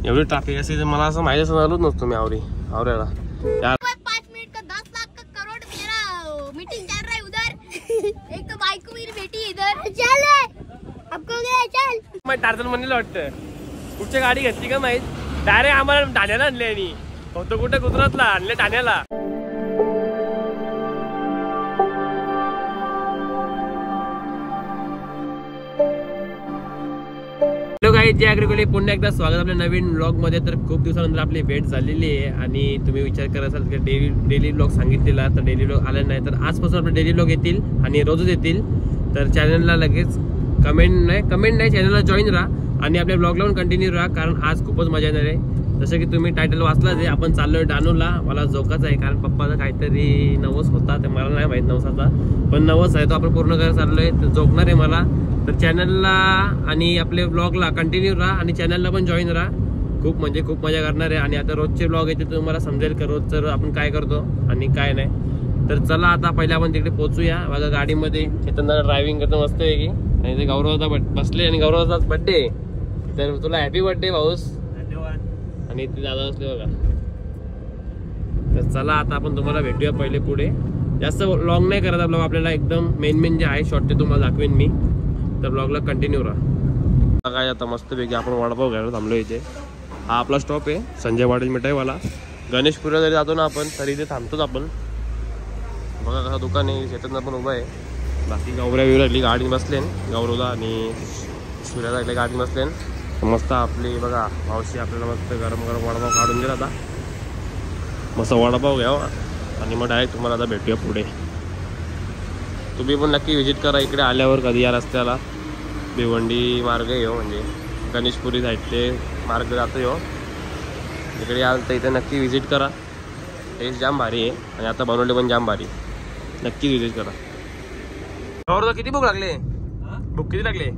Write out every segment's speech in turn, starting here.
एवढी ट्रॅफिक असेल तर मला असं माहिती आलोच नसतो मी आवऱ्याला 5 मिनट का 10 लाख का करोड़ मेरा मीटिंग चल रहा है उधर। एक तो बाइक को मेरी बेटी इधर चल आपको गया चल मग टार्झन म्हणलेलं वाटतं कुठची गाडी घेतली का माहित डायरेक्ट आम्हाला ठाण्याला आणले आणि फक्त कुठे गुजरातला आणले ठाण्याला। हॅलो गाईज, जय अग्रिकोली, पुन्हा एकदा स्वागत आपल्या नवीन व्लॉग मध्ये। तर खूप दिवसानंतर आपली भेट झालेली आहे आणि तुम्ही विचार करत असाल की डेली व्लॉग सांगितलेला तर डेली व्लॉग आला नाही, तर आजपासून आपले डेली व्लॉग येतील आणि रोजच येतील। तर चॅनलला लगेच कमेंट नाही चॅनलला जॉईन राहा आणि आपल्या ब्लॉग लावून कंटिन्यू राहा, कारण आज खूपच मजा येणार आहे। जसं की तुम्ही टायटल वाचलाच आहे, आपण चाललोय डानूला। मला जोकाच आहे कारण पप्पाचा काहीतरी नवस होता, ते मला नाही माहित नवसाचा, पण नवस आहे तो आपण पूर्ण करायला चाललोय, तर जोकणार आहे मला। तर चॅनलला आणि आपले ब्लॉगला कंटिन्यू राहा आणि चॅनलला पण जॉईन राहा। खूप मजा करणार आहे आणि आता रोजचे ब्लॉग येते तुम्हाला समजेल की रोज आपण काय करतो आणि काय नाही। तर चला आता पहिले आपण तिकडे पोहोचूया। बघा गाडीमध्ये चेतनदा ड्रायव्हिंग करतो मस्त आहे की, आणि ते गौरवदा बसले आणि गौरवदाच बर्थडे, तर तुला हॅपी बर्थडे भाऊस। धन्यवाद। आणि ते दादा असले बघा। तर चला आता आपण तुम्हाला भेटूया पहिले पुढे, जास्त लॉंग नाही करत ब्लॉग, आपल्याला एकदम मेन जे आहे शॉर्ट ते तुम्हाला दाखवेन मी, तर ब्लॉगला कंटिन्यू राहा। काय आता मस्तपैकी आपण वडापाव घ्यायला थांबलो इथे। हा आपला स्टॉप आहे संजय वाडेल मिठाईवाला। गणेशपुरा जरी जातो ना आपण तरी इथे थांबतोच आपण। बघा कसं दुकान आहे, चेतन पण उभा आहे, बाकी गौऱ्या विवरली गाडी बसलेन, गौरवला आणि सूर्याला गाडी बसलेन। मस्त आपली बघा मावशी आपल्याला मस्त गरम वडापाव काढून दिला आता। मस्त वडापाव घ्यावा आणि मग डायरेक्ट तुम्हाला आता भेटूया पुढे। तुम्ही पण नक्की व्हिजिट करा इकडे आल्यावर कधी या रस्त्याला। भिवंडी मार्ग आहे म्हणजे गणेशपुरी साईडचे मार्ग जातो हो, इकडे याल तर इथे नक्की व्हिजिट करा। टेस्ट जाम भारी आहे आणि आता बनवले पण जाम भारी, नक्की व्हिजिट करा। गौरव किती भूक लागले? भूक किती लागले?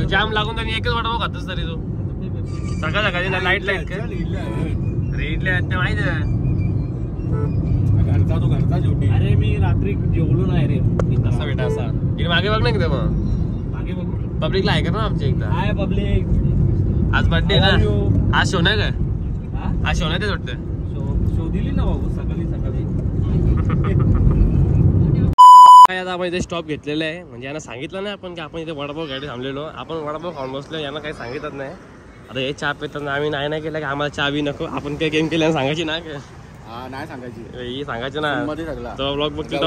जाम लागून त्यांनी एकच वडापाव खातोस तरी तू सकाळ सकाळी ना लाईट का रेडले माहिती आहे घरचा शेवटी। अरे मी रात्री जेवलो नाही रे, असा बेटा असा इकडे मागे बघ ना किती मग मागे बघ पब्लिकला आहे का ना आमच्या एकदा आहे पब्लिक। आज बर्थडे ना, आज शो नाही का? आज शो नाही ते वाटतं शो दिली ना भाऊ सकाळी काय। आता आपण इथे स्टॉप घेतलेला आहे, म्हणजे यांना सांगितलं नाही आपण की आपण इथे वडापाव घ्यायला थांबलेलो, आपण वडापाव खाऊन बसलो, यांना काही सांगितलं नाही। आता हे चहा पिताना आम्ही नाही केलं की आम्हाला चहा बी नको, आपण काही गेम केल्यानं सांगायची ना नाही सांगायची, सांगायचं ना जेव्हा ब्लॉग बघतील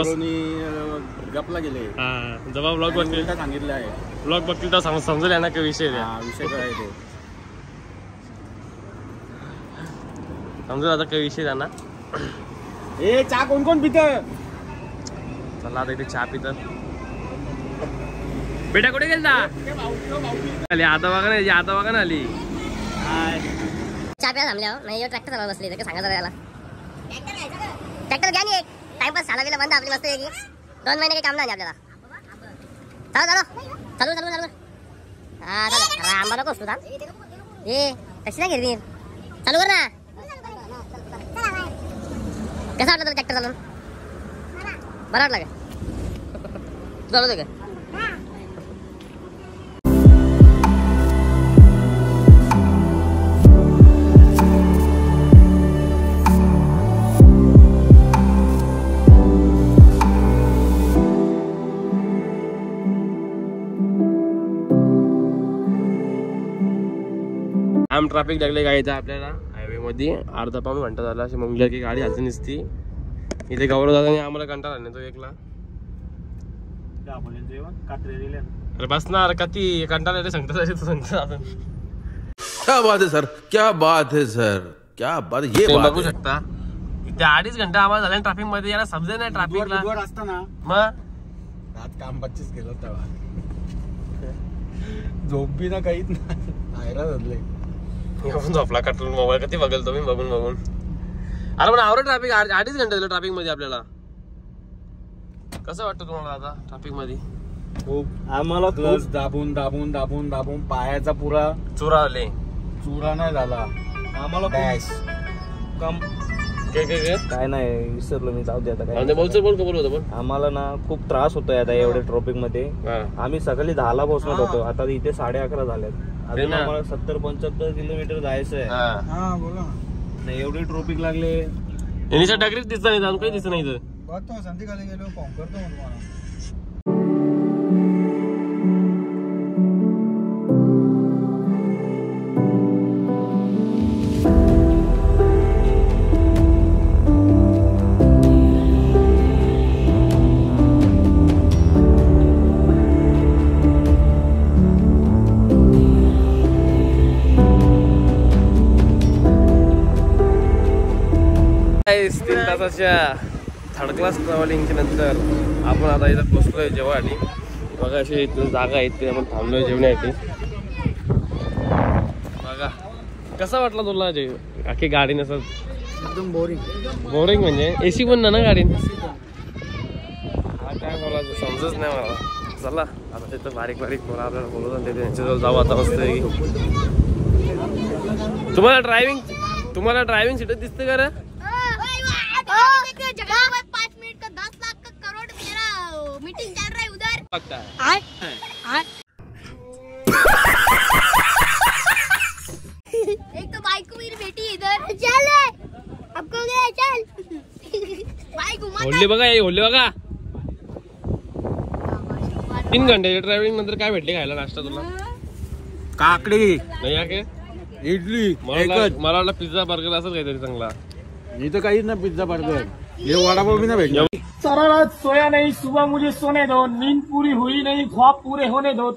गपला गेले। हा जेव्हा ब्लॉग बघतील सांगितलं आहे, ब्लॉग बघतील तर समजेल ना काय विषय काय ते समजेल आता काय विषय त्यांना। ए चहा कोण कोण पित? चला आता इथे चहा पितात। बेटा कुठे गेलता? आली आता बघा ना आली। चहा प्यायला थांबल्या नाही, ट्रॅक्टर चालवत बसली तर सांगा जरा ट्रॅक्टर घ्या नाही, टाइमपास झाला गेला बंद आपली मस्त आहे की 2 महिने काही काम नाही आपल्याला। चालू हा चालू आंबा नको असतो ए कशी नाही घेतली, चालू कर ना। कसा वाटलं तुला ट्रॅक्टर चालून? बरं वाटलं का? चालवतो का? आम ट्रॅफिक लागले गाडीचा आपल्याला हायवे मध्ये, अर्धा पाऊण घंटा झाला अशी मग की गाडी हालती नसती। इथे गौरव दादाने आम्हाला कंटाळा नाही तो एकला। अरे बस ना कती कंटाळा सांगता आपण। क्या बात है सर, क्या बात है सर, क्या बात ये बघू शकता इथे 2.5 घंटा आम्हाला झाला ट्रॅफिक मध्ये, याला समजे नाही ट्रॅफिकला असताना मग आज काम 25 केलं तेव्हा झोप बी ना काहीच नाही झोपला कटून मोबाईल कधी बघेल तुम्ही बघून। अरे पण आवडत ट्रॅफिक 2.5 घंटे झालं ट्रॅफिक मध्ये आपल्याला। कसं वाटतं तुम्हाला आता ट्रॅफिक मध्ये? खूप आम्हाला दाबून पायाचा पुरा चुरा नाही झाला आम्हाला। काय नाही विसरलो मी, जाऊ दे आता काय बोल पण आम्हाला ना खूप त्रास होतोय आता एवढ्या ट्रॉफिक मध्ये। आम्ही सकाळी 10ला पोहोचणार होतो, आता इथे 11:30 झालेत। अजून आम्हाला 70-75 किलोमीटर जायचं आहे. हा बोला नाही एवढी ट्रॉफिक लागले. यांच्या डगरीच दिसत नाही, अजून काही दिसत नाही इथं. बघतो संध्याकाळी गेलो फॉर्म करतो म्हणून मला. गाईज 3 तासाच्या थर्ड क्लास ट्रॅव्हलिंगच्या नंतर आपण आता इथं पोहोचलोय जेवायसाठी. बघा अशी इथं जागा आहे ते आपण थांबलोय जेवण्यासाठी. बघा कसा वाटला तुला जे अख्खी गाडी नसत? एकदम बोरिंग म्हणजे एसी पण ना गाडी. काय बोलायचं समजच नाही मला. चला आता तिथं बारीक बोला आपल्याला बोलत त्यांच्याजवळ जाऊ आता. मस्त तुम्हाला ड्रायव्हिंग सीट दिसते का रे? 5 मिनट का 10 लाख का करोड़ मेरा मीटिंग चल रहा है उधर. एक तो बाइक मेरी बेटी इधर. चल आपको गया चल. बाइक घुमा. होल्ले बघा 3 घंटे ड्रायव्हिंग नंतर काय भेटले खायला नाश्ता तुला? काकडी नाही या के इडली मला वाटलं पिझ्झा बर्गर असं काहीतरी चांगला. इथं काहीच ना पिझ्झा बर्गर. ये वडापाव भी ना भेटला. सारा रात सोया नहीं, सुबह मुझे सोने दो, नींद पूरी हुई नहीं, ख्वाब पूरे होने दो.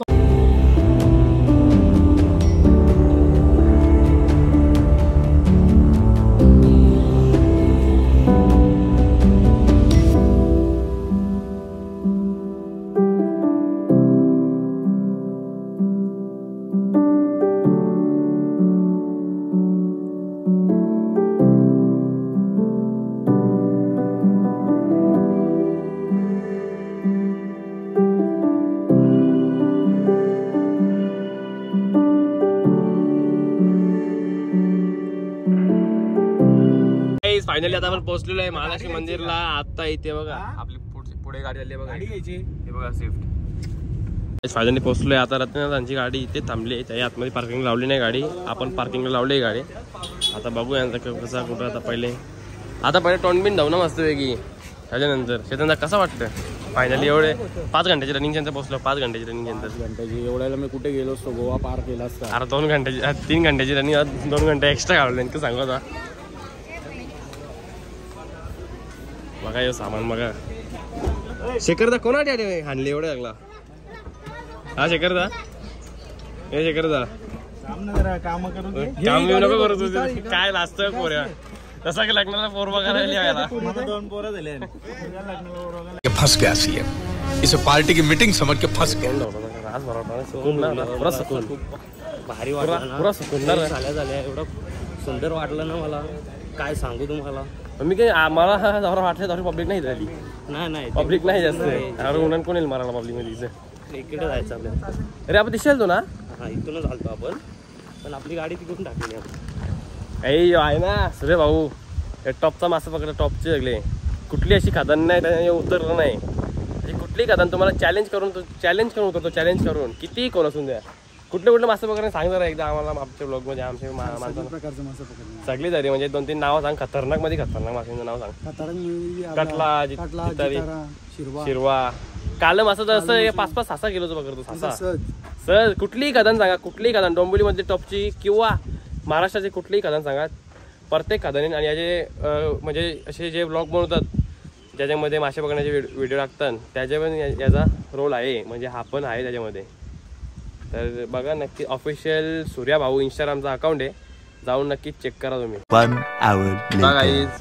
फायनली आता आपण पोहोचलेलो आहे महालक्ष्मी मंदिरला. आता इथे बघा आपली पुढे गाडी आली बघा. हे बघा स्विफ्ट. फायनली पोहोचलोय आता. रत्नाची गाडी इथे थांबली. त्या आतमध्ये पार्किंग लावली नाही गाडी, आपण पार्किंगला लावली गाडी. आता बघू यांचा कसा कुठं. आता पहिले टोनबिन धावणं मस्त वेगळी. त्याच्यानंतर शेतांना कसं वाटतं फायनली एवढे 5 घंट्याची रनिंग नंतर पोहोचलो. 5 घंट्याची रनिंग नंतर. घंट्याची एवढ्याला मी कुठे गेलो असतो? गोवा पार केला असता. अरे 2 घंट्याची 3 घंट्याची रनिंग 2 घंटे एक्स्ट्रा घालवले नेमकं सांगू आता. बघा हे सामान बघा. शेखरदा कोणासाठी हाणले एवढं लागला? हा शेखरदा काम करून काम येऊ नको करू तुझे. काय लाजत पोऱ्या तसा की लग्नाला पोर बघायला यायला. 2 पोरं झाले. फंस गया सीएम, इसे पार्टी की मीटिंग समझ के फंस गया. पुरा सुकून भारी वाटलं पुरा सुकून झाल्या एवढं सुंदर वाटलं ना मला, काय सांगू तुम्हाला. मी काही आम्हाला जवळ वाटलं तर पब्लिक नाही झाली. नाही पब्लिक नाही जास्त. उन्हान कोण येईल मारायला पब्लिक मध्ये? इकडे जायचं आपल्याला. अरे आपण दिसेल तो ना. हा इथूनच आलतो आपण, पण आपली गाडी तिकडून टाकली आपण. आहे ना सुरे भाऊ, टॉपचा मासा पकडला. टॉपचे सगळे कुठली अशी खादान नाही त्याने उतरलं नाही. कुठली खादान तुम्हाला चॅलेंज करून उतरतो. चॅलेंज करून कितीही कोण असून द्या. कुठले मासे पकडणे सांग जरा एकदा आम्हाला. आमच्या ब्लॉग मध्ये आमच्या प्रकारचं मासे पकडणं सगळी झाली. म्हणजे 2-3 नावं सांग. खतरनाक माशांचं नाव सांग. कटला, शिरवा, काल मासा तर असं 5-6 किलोचं पकडतो. सर कुठलीही खादान सांगा. कुठलीही खादान डोंबिवलीमध्ये टॉपची किंवा महाराष्ट्राची कुठलीही खादान सांगा. प्रत्येक खादानी आणि याचे म्हणजे असे जे ब्लॉग बनवतात ज्याच्यामध्ये मासे पकडण्याचे व्हिडिओ टाकतात त्याच्यामध्ये याचा रोल आहे. म्हणजे हा पण आहे त्याच्यामध्ये. तर बघा नक्की ऑफिशियल सूर्या भाऊ इंस्टाग्रामचा अकाउंट आहे. जाऊन नक्कीच चेक करा तुम्ही.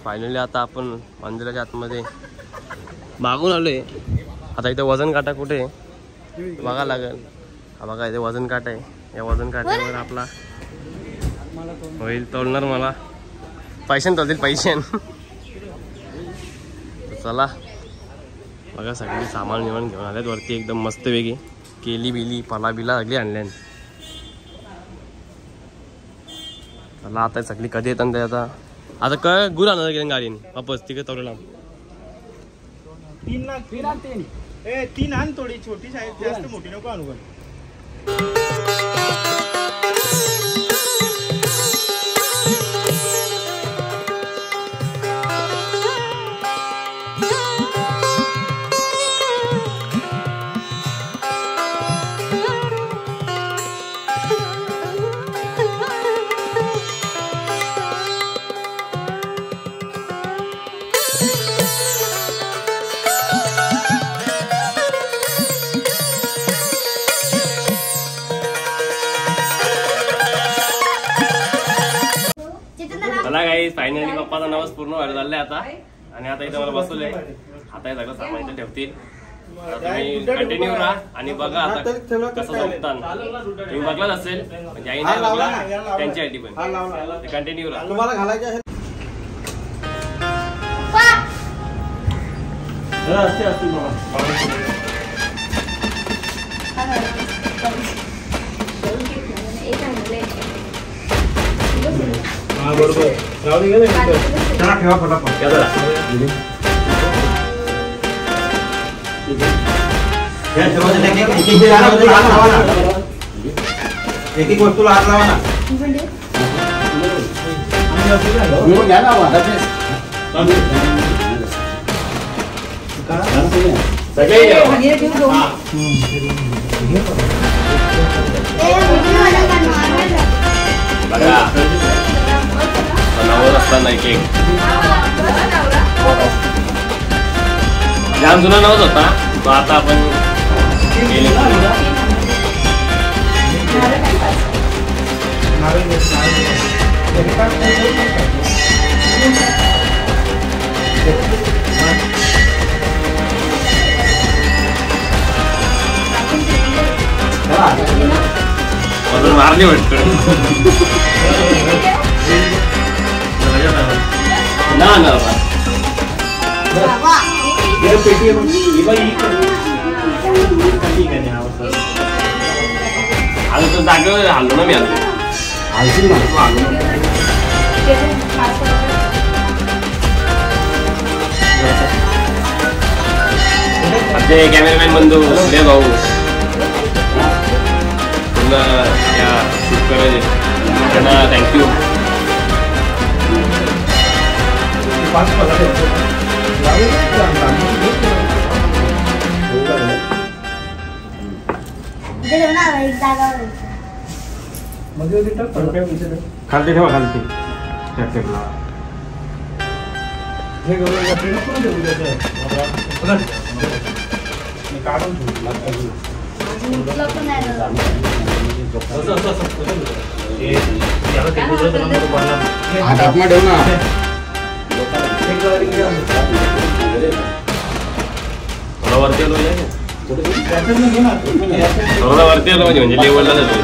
फायनली आता आपण मंदिराच्या आतमध्ये मागून आलोय. आता इथे वजन काटा कुठे बघा लागेल. हा बघा इथे वजन काटा आहे. या वजन काट्यावर आपला होईल तोलणार. मला पैशान चालतील पैशान. चला बघा सगळी सामान निवण घेऊन आल्यात वरती. एकदम मस्त वेगळी केली बिली पला बिला सगळी आणल्या. चला आता सगळी कधी येतात. आता काय गुर आणणार गेले गाडीने वापस तिकडे तवरेला. 3 लाख 3 आण. थोडी छोटी साईज, जास्त मोठी नको आणू. चला काही फायनली पप्पाचा नवस पूर्ण व्हायला चाललाय आता. आणि आता इथे मला बसवलंय. आता हे सगळं सामान इथे ठेवतील. तुम्ही कंटिन्यू राहा आणि बघा आता कसं जमतात. तुम्ही बघलाच असेल म्हणजे आई नाही बघला त्यांच्यासाठी पण कंटिन्यू राहा. तुम्हाला घालायचे आहे बरोबर. ठेवा फटाफट. एक एक वस्तूला हात लावा ना. घ्या ना बघा बनवत असताना एक एक जाम जुना नवस होता तो आता आपण मारली वाटत ना आता तर जागेवर हल्लो ना मी आमचे कॅमेरामॅन बंधू सूर्य भाऊ पुन्हा या शूट करायचे त्यांना थँक्यू. खालती ठेवा खालती. हातात ठेव ना. थोडा वरती आलो थोडा वरती आलो म्हणजे लेवलला जातो.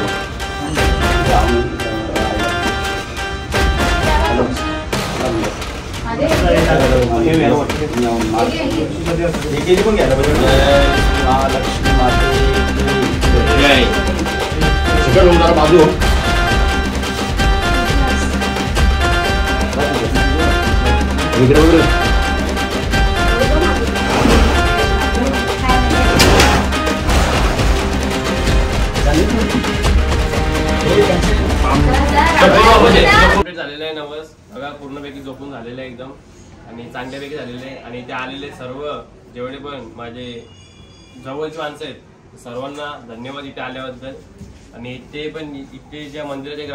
बाजू झालेलं आहे नवस बघा पूर्णपैकी झोपून झालेलं आहे एकदम आणि चांगल्यापैकी झालेलं आहे. आणि ते आलेले सर्व जेवढे पण माझे जवळची माणसं आहेत सर्वांना धन्यवाद इथे आल्याबद्दल. आणि ते पण इथे ज्या मंदिराचे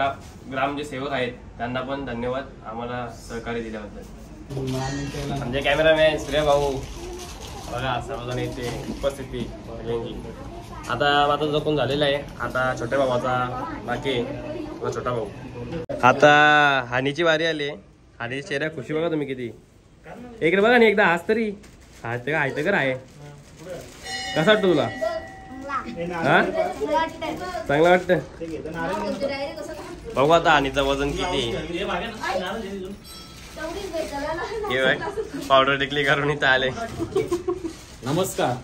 ग्राम जे सेवक आहेत त्यांना पण धन्यवाद आम्हाला सहकार्य दिल्याबद्दल. म्हणजे कॅमेरामॅन सूर्य भाऊ बघा सर्वजण इथे उपस्थिती सगळ्यांची. आता माझं जपून झालेलं आहे. आता छोट्या भावाचा बाकी छोटा भाऊ. आता हानीची वारी आली. हानीची चेहरा खुशी बघा तुम्ही किती. इकडे बघा ना एकदा आज तरी हायतकर आहे. कसा वाटतं तुला? हा चांगलं वाटतं. बघू आता हानीचं वजन किती. पावडर टिकली करून इथं आले. नमस्कार.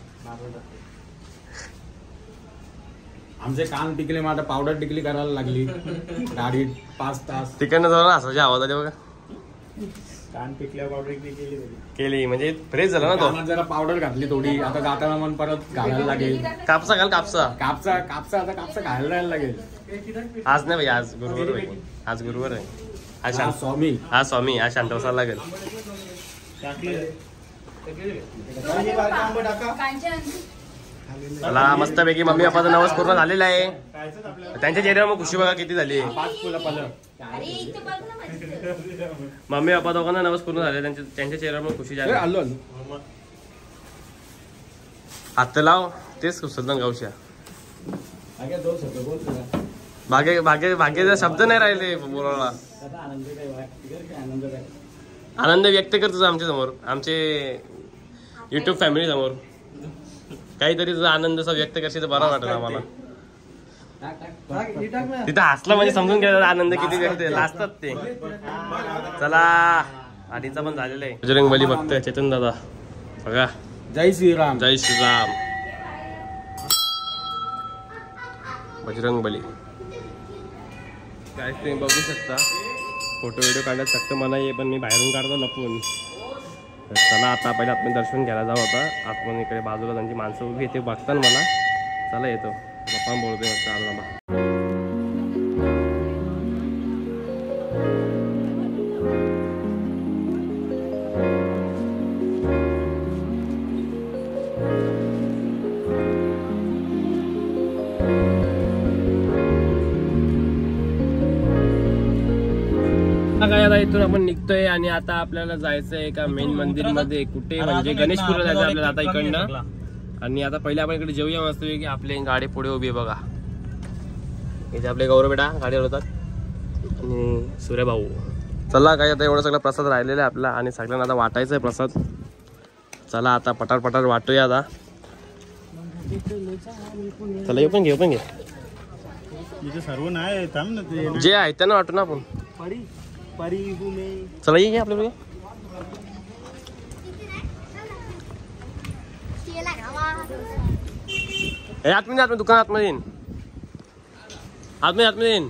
आमचे कान टिकले मग आता पावडर टिकली करायला लागली गाडीत 5 तास. तिकडनं जाऊन असायची आवाज आली बघा. कान पिकल्या पावडर केली म्हणजे फ्रेश झाला ना तो. जरा पावडर घातली थोडी. आता जाताना मन परत घालायला लागेल. कापसा घाल कापसा कापसा आता कापसा घालायला जायला लागेल. आज नाही भाई आज गुरुवार आहे. आज गुरुवार आहे. आज स्वामी आज शांत बसायला लागेल. मला मस्तपैकी मम्मी पप्पाचा नवस पूर्ण झालेला आहे. त्यांच्या चेहऱ्यावर मग खुशी बघा किती झाली. मम्मी पप्पा दोघांना नवस पूर्ण झाले. त्यांच्या चेहऱ्यावर मग खुशी झाली. हात लाव तेच सुद्धा गावच्या भाग्य भाग्य भाग्याचा शब्द नाही राहिले बोलायला. आनंद व्यक्त करतो आमच्या समोर, आमचे युट्यूब फॅमिली समोर काहीतरी तुझा आनंद असा व्यक्त करशील तर बरा वाटत आम्हाला. तिथं हसला म्हणजे समजून घ्यायचा आनंद किती व्यक्त लाजतात ते. चला आधीचा पण झालेला आहे. बजरंगबली बघतोय चेतन दादा बघा. जय श्रीराम. जय श्रीराम. बजरंगबली काय तुम्ही बघू शकता. फोटो व्हिडिओ काढण्यात सक्त मला ये, पण मी बाहेरून काढतो लपून. तर चला आता पहिले आपण दर्शन घ्यायला जाऊ. आता आपण इकडे बाजूला त्यांची माणसं उभी येते बघताना मला. चला येतो पप्पा बोलतोय मस्त आला. काय आता इथून आपण निघतोय आणि आता आपल्याला जायचंय एका मेन मंदिर मध्ये. कुठे म्हणजे गणेशपूरला जायचं आपल्याला आता इकडनं. आणि आता पहिले आपण इकडे जेवूया मस्त की आपली गाडी पुढे उभी आहे बघा. इथे आपले गौरव बेटा गाडीवर होतात आणि सूर्यभाऊ. चला काय आता एवढं सगळं प्रसाद राहिलेला आहे आपला आणि सगळ्यांना आता वाटायचं आहे प्रसाद. चला आता पटार पटार वाटूया आता. चला येऊ पण घे सर्व नाही जे आहे त्यांना वाटू ना आपण. चला ये आपल्याला आतमध्ये दुकान आतमध्ये येईन. आतमध्ये येईन.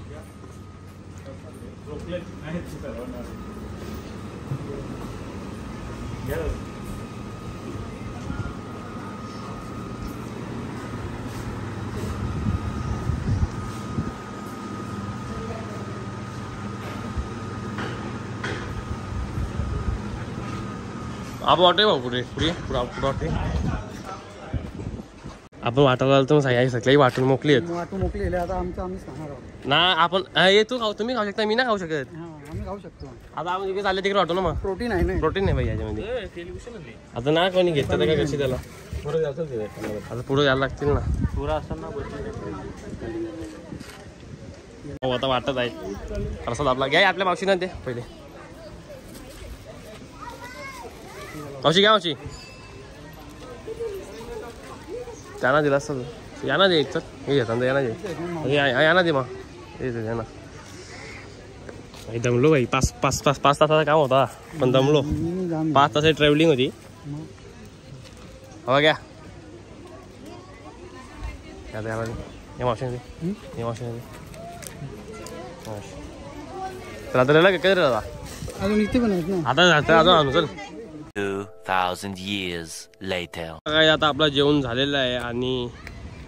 आपण वाटतोय भाऊ पुढे वाटते आपण वाटायला आलो तर सगळ्याही वाटून मोकली आहेत. ना आपण हे तू खाऊ तुम्ही खाऊ शकता मी ना खाऊ शकत. आता आपण तिकडे चालले तिकडे वाटू ना. मग प्रोटीन नाही भाई याच्यामध्ये. आता ना कोणी घेतलं तर काय कशी त्याला आता पुढे यायला लागतील ना. पुरा असताना आता वाटत आहे प्रसाद आपला घ्या आपल्या मावशीना ते पहिले. मावशी घ्या मावशी. त्यांना दिला असतं यांना दे एक तर हे घेतात यांना दे यांना दे मग यांना. दमलो भाई. पाच तासाचा काम होता पण दमलो. 5 तासाची ट्रॅव्हलिंग होती. हवा घ्या मावशीने तर आता राहिला काय रे दादा आता आणू चल. 2000 years later. काय आता आपला जेवण झालेलं आहे आणि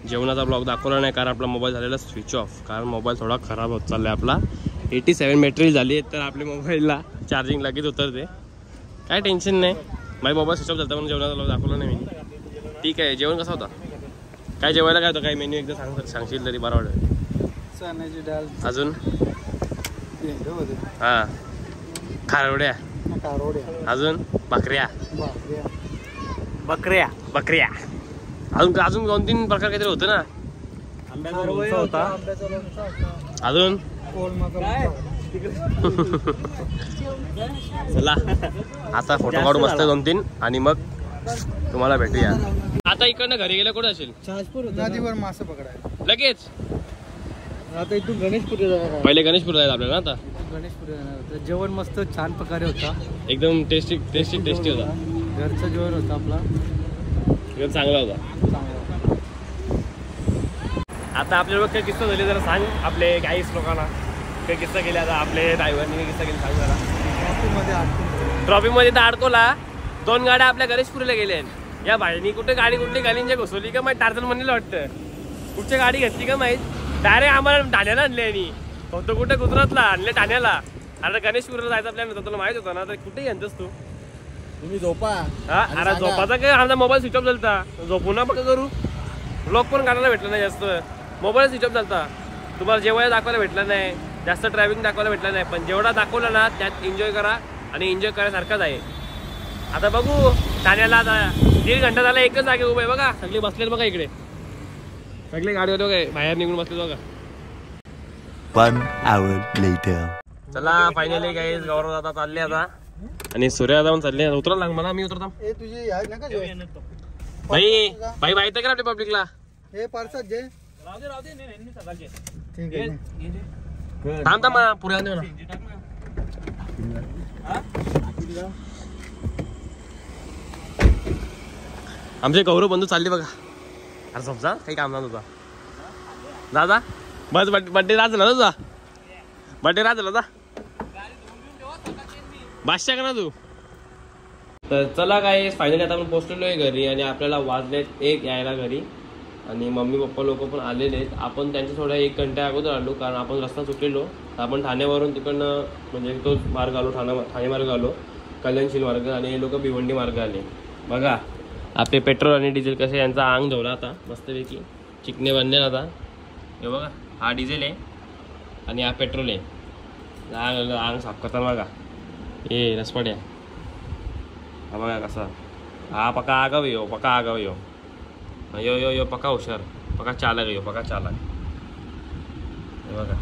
जेवणाचा ब्लॉग दाखवला नाही कारण आपला मोबाईल झालेला स्विच ऑफ. कारण मोबाईल थोडा खराब होत चाललाय आपला. 87 बॅटरी झाली तर आपल्या मोबाईलला चार्जिंग लगेच उतरते. काय टेन्शन नाही. माझा मोबाईल स्विच ऑफ झाला म्हणून जेवणाचा ब्लॉग दाखवला नाही मी. ठीक आहे. जेवण कसं होता काय जेवायला काय होतं काय मेन्यू एकदा सांगशील तरी बरं वाटेल. चण्याची डाळ अजून हां खारवड्या अजून बकऱ्या अजून 2-3 प्रकार काहीतरी होतं ना. होता अजून चला आता फोटो काढू मस्त 2-3 आणि मग तुम्हाला भेटूया. आता इकडनं घरी गेलं कुठे असेल नदीवर मासे पकडायला लगेच. आता इथून गणेशपूर पहिले गणेशपूर जायचं आपल्याला. आता गणेशपूर जेवण मस्त छान प्रकारे होता. एकदम टेस्टी होता. घरचं जेवण होतं आपला एकदम चांगला होता. आता आपल्याला काय किस्सा झाले जरा सांग आपले गाईस लोकांना. काही किस्सा केले आता आपले ड्रायव्हरने काही किस्सा केले सांग जरा. ट्रॉफिकमध्ये तर अडकोला 2 गाड्या आपल्या गणेशपुरीला गेल्या. या भाईनी कुठली गाडींच्या घुसवली का माहीत. टार्झन म्हणलेलं वाटतं. कुठची गाडी घेतली का माहीत. डायरेक्ट आम्हाला ठाण्याला आणले आणि फक्त कुठे गुजरातला आणले ठाण्याला. आता गणेशपुरीला जायचा प्लॅन होता तुला माहित होता ना. तर कुठे यांचंच तू तुम्ही झोपा. हा अरे झोपाचा काय आमचा मोबाईल स्विच ऑफ झालता. झोपून ना बघा करू. ब्लॉग पण काढायला भेटलं नाही जास्त. मोबाईल स्विच ऑफ झालता. तुम्हाला जेवायला दाखवायला भेटलं नाही. जास्त ड्रायव्हिंग दाखवायला भेटलं नाही. पण जेवढा दाखवला ना त्यात एन्जॉय करा आणि एन्जॉय करायसारखाच आहे. आता बघू ठाण्याला आता 1.5 घंटा झाला एकच जागे उभे बघा. सगळे बसलेत बघा इकडे. सगळे गाडीवर बघा बाहेर निघून बसले बघा. 1 hour later. चला फायनली गाईज गौरव दादा चालले आता आणि सूर्या जाऊन चालले. उतरा लाग मला, मी उतरतो. हे तुझी आहे ना का जे? भाई भाई माहिती का आपल्या पब्लिकला? हे पार्सात जे ठीक आहे. थांब थांब पुऱ्या देऊ ना. आमचे गौरव बंधू चालले बघा. अरे समजा काही काम ना तुझा दादा. बस बड्डे राज झाला तुझा. बड्डे राज झाला बादशाह का ना तू. तर चला काय फायनली आता आपण पोहोचलेलो आहे घरी आणि आपल्याला वाजलेत 1 यायला घरी. आणि मम्मी पप्पा लोक पण आलेले आहेत. आपण त्यांच्या थोड्या 1 घंट्या अगोदर आलो कारण आपण रस्ता चुकलेलो. आपण ठाण्यावरून तिकडनं म्हणजे तोच मार्ग आलो, ठाणे मार्ग आलो, कल्याणशील मार्ग आणि हे लोक भिवंडी मार्ग आले. बघा आपले पेट्रोल आणि डिझेल कसे यांचा आंग धवला आता मस्तपैकी चिकने बनले आता. हे बघा हा डिझेल आहे आणि हा पेट्रोल आहे. आंग साफ करताना बघा हे रसपड्या. हा बघा कसा हा पक्का आगाव येऊ, पक्का आगाव येऊ. यो यो यो पक्का हुशार, पक्का चालक येऊ, पक्का चालक. हे बघा.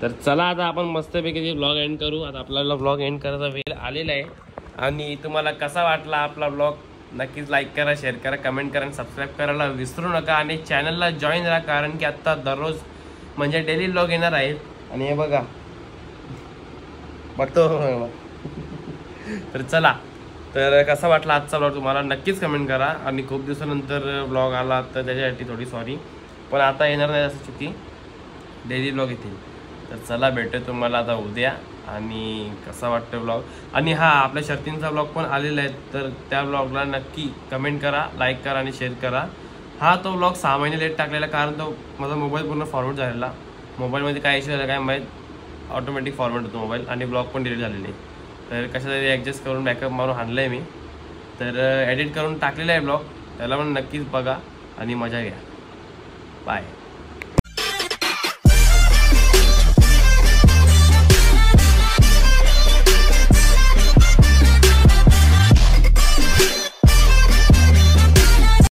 तर चला आता आपण मस्तपैकी ब्लॉग एंड करू. आता आपल्याला ब्लॉग एंड करायचा वेळ आलेला आहे. आणि तुम्हाला कसा वाटला आपला ब्लॉग नक्कीच लाईक करा, शेअर करा, कमेंट करा आणि सबस्क्राईब करायला विसरू नका. आणि चॅनलला जॉईन राहा कारण की आत्ता दररोज म्हणजे डेली ब्लॉग येणार आहेत. आणि हे बघा बघतो. तर चला, तर कसा वाटला आजचा ब्लॉग तुम्हाला नक्कीच कमेंट करा. आणि खूप दिवसानंतर ब्लॉग आला तर त्याच्यासाठी थोडी सॉरी, पण आता येणार नाही असं चुकी, डेली ब्लॉग येतील. तर चला भेटू तुम्हाला आता उद्या. आणि कसा वाटतं ब्लॉग. आणि हा आपल्या शर्तींचा ब्लॉग पण आलेला आहे तर त्या ब्लॉगला नक्की कमेंट करा, लाईक करा आणि शेअर करा. हा तो ब्लॉग 6 महिने लेट टाकलेला कारण तो माझा मोबाईल पूर्ण फॉरवर्ड झालेला. मोबाईलमध्ये काय इश्यू झाला काय माहीत, ऑटोमॅटिक फॉरवर्ड होतो मोबाईल आणि ब्लॉग पण डिलीट झालेले. तर कशातरी ॲडजस्ट करून बॅकअप मारून आणलं आहे मी. तर एडिट करून टाकलेलं आहे ब्लॉग, त्याला पण नक्कीच बघा आणि मजा घ्या. बाय.